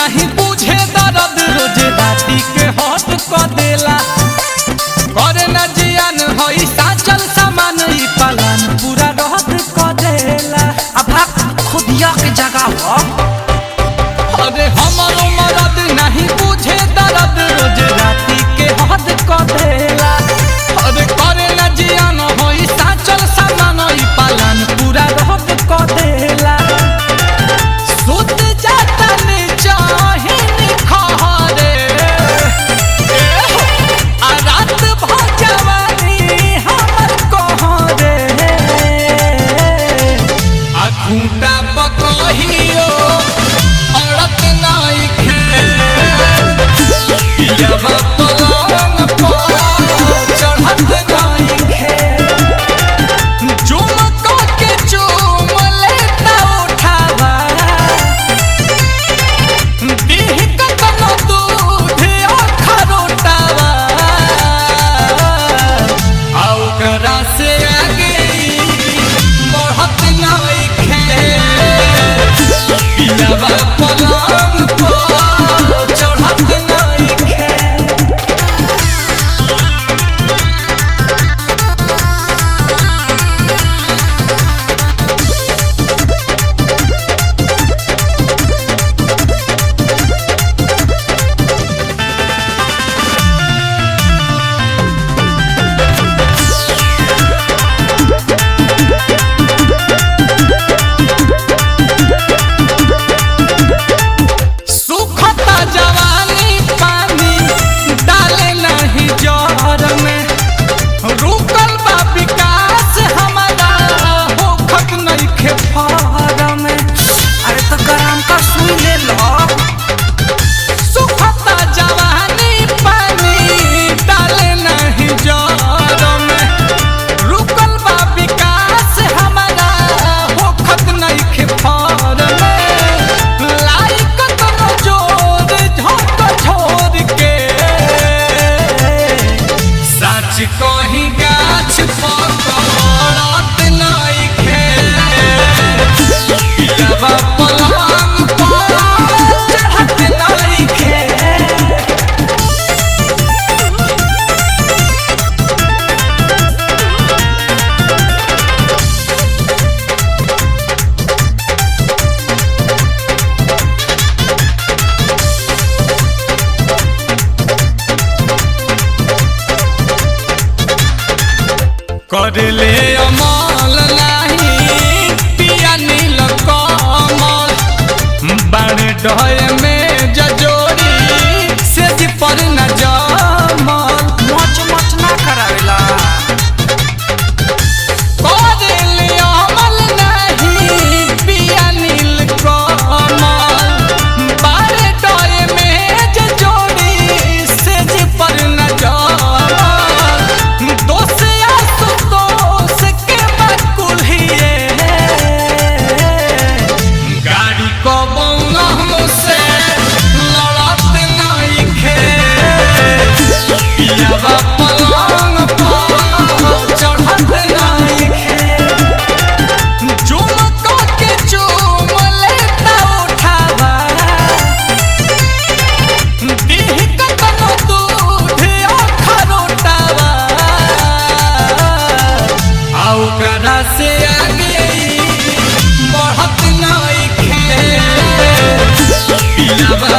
नहीं बुझे दर्द रोज राती के हट क देला करे न जियान होई साचल सामान ई पालन पूरा रहत क देला। अब खुदिया के जगह हो अरे हमारो मरद नहीं बुझे दर्द रोज राती के हट क देला अरे करे न जियान होई साचल सामान ई पालन पूरा रहत क देला। सुत जाता ने चाहे निखारे आ रात भजवानी हमर कहरे आ खूंटा पकहियो औरत नाई खे पियवा पलंग पर चढ़त नाई खे झुमका के चूम लेता उठावा देह कतनो दूध अखरोटावा आउ करा से आगे बढ़त नाई खे पियवा पलंग पर चढ़त नाई खे। सुखता जवानी पानी डाले नहीं जहर में रुकल बा विकास हमारा होखत नहीं खे फहर में। अरे तो गरम का सुई ले लो सुखता जवानी पानी डाले नहीं जहर में रुकल बा विकास हमारा होखत नहीं खे फहर में। लाइक तनो जोर झोंक छोड़ के सच कहीं गाछ पकड़त नहीं खे पियवा पलंग पर चढ़त नहीं खे। करले अमल नहीं पिया नील कमल बड़े डहे में जजोरी से जी पर न जमल मच मच ना करावेला करले अमल नहीं पिया नील कमल बड़े डहे में जजोरी से जी पर न जमल। दोस्त दोस्त के बकुलिए गाड़ी को बौना मुझसे लड़त नहीं खे पियवा पलंग पर चढ़त नहीं खे झुमका के चूम लेता उठावा देह कतनो दूध अखरोटावा आउ करा से आगे बढ़त नहीं खे पियवा